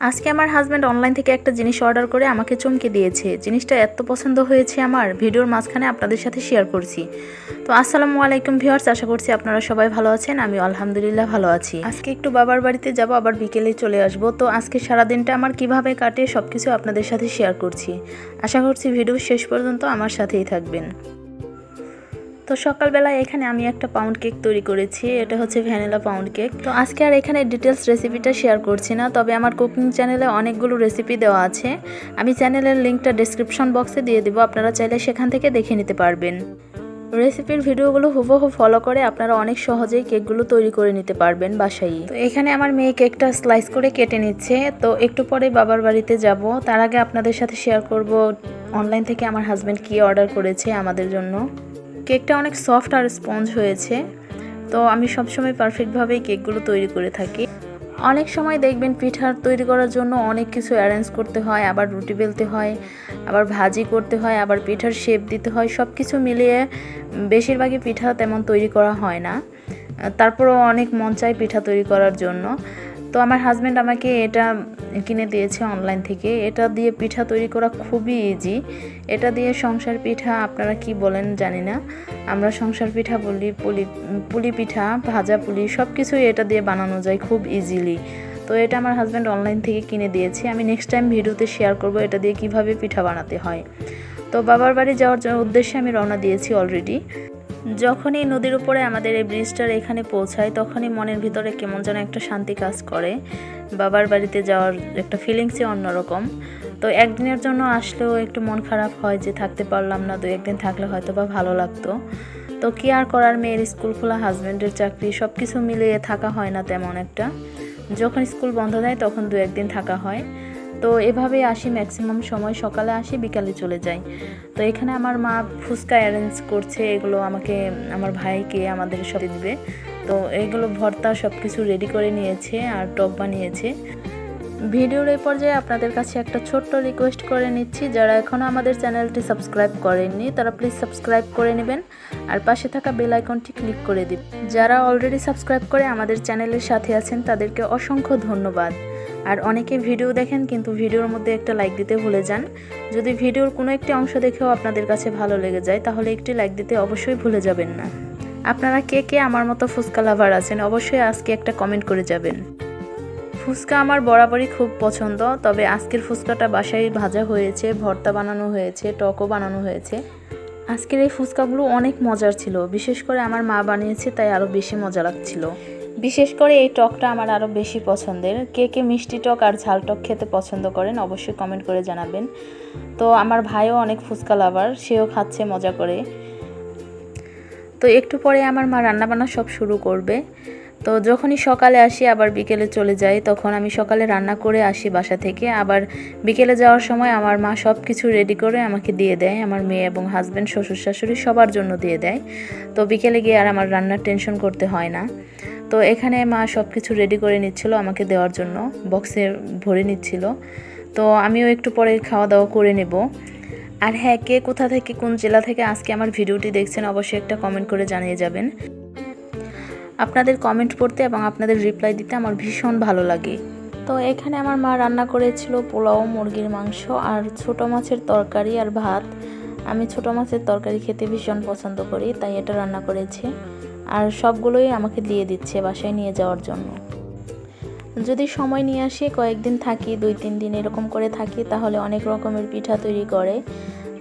আজকে আমার husband online থেকে একটা জিনিস অর্ডার করে আমাকে চমকে দিয়েছে। জিনিসটা এত পছন্দ হয়েছে আমার, ভিডিওর মাঝখানে আপনাদের সাথে শেয়ার করছি। তো আসসালামু আলাইকুম ভিউয়ার্স, আশা করছি আপনারা সবাই ভালো আছেন। আমি আলহামদুলিল্লাহ ভালো আছি। আজকে একটু বাবার বাড়িতে যাব, আবার বিকেলে চলে আসব। তো আজকে সারাদিনটা আমার কিভাবে কাটে সবকিছু আপনাদের সাথে শেয়ার করছি। আশা করছি ভিডিও শেষ পর্যন্ত আমার সাথেই থাকবেন। তো সকালবেলায় এখানে আমি একটা পাউন্ড কেক তৈরি করেছি। এটা হচ্ছে ভ্যানিলা পাউন্ড কেক। তো আজকে আর এখানে ডিটেলস রেসিপিটা শেয়ার করছি না, তবে আমার কুকিং চ্যানেলে অনেকগুলো রেসিপি দেওয়া আছে। আমি চ্যানেলের লিঙ্কটা ডেসক্রিপশন বক্সে দিয়ে দেবো, আপনারা চাইলে সেখান থেকে দেখে নিতে পারবেন। রেসিপির ভিডিওগুলো হুবহু ফলো করে আপনারা অনেক সহজেই কেকগুলো তৈরি করে নিতে পারবেন বাসায়। তো এখানে আমার মেয়ে কেকটা স্লাইস করে কেটে নিচ্ছে। তো একটু পরে বাবার বাড়িতে যাব, তার আগে আপনাদের সাথে শেয়ার করব অনলাইন থেকে আমার হাজব্যান্ড কী অর্ডার করেছে আমাদের জন্য। কেকটা অনেক সফট আর স্পঞ্জ হয়েছে। তো আমি সবসময় পারফেক্টভাবেই কেকগুলো তৈরি করে থাকি। অনেক সময় দেখবেন পিঠা তৈরি করার জন্য অনেক কিছু অ্যারেঞ্জ করতে হয়, আবার রুটি বেলতে হয়, আবার ভাজি করতে হয়, আবার পিঠার শেপ দিতে হয়। সব কিছু মিলিয়ে বেশিরভাগই পিঠা তেমন তৈরি করা হয় না। তারপরও অনেক মন চায় পিঠা তৈরি করার জন্য। তো আমার হাজব্যান্ড আমাকে এটা কিনে দিয়েছে অনলাইন থেকে। এটা দিয়ে পিঠা তৈরি করা খুবই ইজি। এটা দিয়ে সংসার পিঠা আপনারা কি বলেন জানি না, আমরা সংসার পিঠা বলি, পুলি পিঠা, ভাজা পুলি সব কিছুই এটা দিয়ে বানানো যায় খুব ইজিলি। তো এটা আমার হাজব্যান্ড অনলাইন থেকে কিনে দিয়েছে। আমি নেক্সট টাইম ভিডিওতে শেয়ার করব এটা দিয়ে কিভাবে পিঠা বানাতে হয়। তো বাবার বাড়ি যাওয়ার উদ্দেশ্যে আমি রওনা দিয়েছি অলরেডি। যখনই নদীর উপরে আমাদের এই ব্রিজটার এখানে পৌঁছায়, তখনই মনের ভিতরে কেমন যেন একটা শান্তি কাজ করে। বাবার বাড়িতে যাওয়ার একটা ফিলিংসই অন্যরকম। তো একদিনের জন্য আসলেও একটু মন খারাপ হয় যে থাকতে পারলাম না, 2-1 দিন থাকলে হয়তো বা ভালো লাগতো। তো কি আর করার, মেয়ের স্কুল খোলা, হাজব্যান্ডের চাকরি, সব কিছু মিলিয়ে থাকা হয় না তেমন একটা। যখন স্কুল বন্ধ দেয় তখন 2-1 দিন থাকা হয়। তো এভাবেই আসি, ম্যাক্সিমাম সময় সকালে আসি, বিকালে চলে যাই। তো এখানে আমার মা ফুচকা অ্যারেঞ্জ করছে, এগুলো আমাকে আমার ভাইকে আমাদের সাথে দিবে। তো এইগুলো ভর্তা সব কিছু রেডি করে নিয়েছে আর টক বানিয়েছে। ভিডিওর এই পর্যায়ে আপনাদের কাছে একটা ছোট্ট রিকোয়েস্ট করে নিচ্ছি, যারা এখনও আমাদের চ্যানেলটি সাবস্ক্রাইব করেননি তারা প্লিজ সাবস্ক্রাইব করে নেবেন আর পাশে থাকা বেল আইকনটি ক্লিক করে দিবেন। যারা অলরেডি সাবস্ক্রাইব করে আমাদের চ্যানেলের সাথে আছেন তাদেরকে অসংখ্য ধন্যবাদ। আর অনেকে ভিডিও দেখেন কিন্তু ভিডিওর মধ্যে একটা লাইক দিতে ভুলে যান। যদি ভিডিওর কোনো একটি অংশ দেখেও আপনাদের কাছে ভালো লেগে যায় তাহলে একটি লাইক দিতে অবশ্যই ভুলে যাবেন না। আপনারা কে কে আমার মতো ফুচকা লাভার আছেন অবশ্যই আজকে একটা কমেন্ট করে যাবেন। ফুচকা আমার বরাবরই খুব পছন্দ, তবে আজকের ফুচকাটা বাসায় ভাজা হয়েছে, ভর্তা বানানো হয়েছে, টকও বানানো হয়েছে। আজকের এই ফুচকাগুলো অনেক মজার ছিল, বিশেষ করে আমার মা বানিয়েছে তাই আরও বেশি মজা লাগছিল। বিশেষ করে এই টকটা আমার আরও বেশি পছন্দের। কে কে মিষ্টি টক আর ঝাল টক খেতে পছন্দ করেন অবশ্যই কমেন্ট করে জানাবেন। তো আমার ভাইও অনেক ফুচকা লাভার, সেও খাচ্ছে মজা করে। তো একটু পরে আমার মা রান্নাবান্না সব শুরু করবে। তো যখনই সকালে আসি আবার বিকেলে চলে যাই, তখন আমি সকালে রান্না করে আসি বাসা থেকে, আবার বিকেলে যাওয়ার সময় আমার মা সব কিছু রেডি করে আমাকে দিয়ে দেয়, আমার মেয়ে এবং হাজব্যান্ড, শ্বশুর শাশুড়ি সবার জন্য দিয়ে দেয়। তো বিকেলে গিয়ে আর আমার রান্নার টেনশন করতে হয় না। তো এখানে মা সব কিছু রেডি করে নিচ্ছিল আমাকে দেওয়ার জন্য, বক্সে ভরে নিচ্ছিল। তো আমিও একটু পরে খাওয়া দাওয়া করে নেব। আর হ্যাঁ, কে কোথা থেকে কোন জেলা থেকে আজকে আমার ভিডিওটি দেখছেন অবশ্যই একটা কমেন্ট করে জানিয়ে যাবেন। আপনাদের কমেন্ট পড়তে এবং আপনাদের রিপ্লাই দিতে আমার ভীষণ ভালো লাগে। তো এখানে আমার মা রান্না করেছিল পোলাও, মুরগির মাংস আর ছোটো মাছের তরকারি আর ভাত। আমি ছোটো মাছের তরকারি খেতে ভীষণ পছন্দ করি, তাই এটা রান্না করেছে। আর সবগুলোই আমাকে দিয়ে দিচ্ছে বাসায় নিয়ে যাওয়ার জন্য। যদি সময় নিয়ে আসি, কয়েকদিন থাকি, 2-3 দিন এরকম করে থাকি, তাহলে অনেক রকমের পিঠা তৈরি করে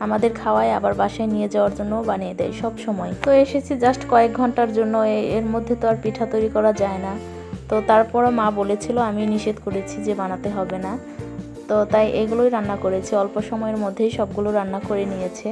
আমাদের খাওয়ায়, আবার বাসায় নিয়ে যাওয়ার জন্য বানিয়ে দেয় সব সময়। তো এসেছি জাস্ট কয়েক ঘন্টার জন্য, এর মধ্যে তো আর পিঠা তৈরি করা যায় না। তো তারপরও মা বলেছিল, আমি নিষেধ করেছি যে বানাতে হবে না। তো তাই এগুলোই রান্না করেছে, অল্প সময়ের মধ্যেই সবগুলো রান্না করে নিয়েছে।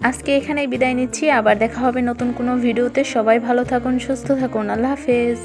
আজকে এখানেই বিদায় নিচ্ছি, আবার দেখা হবে নতুন কোনো ভিডিওতে। সবাই ভালো থাকুন, সুস্থ থাকুন, আল্লাহ হাফেজ।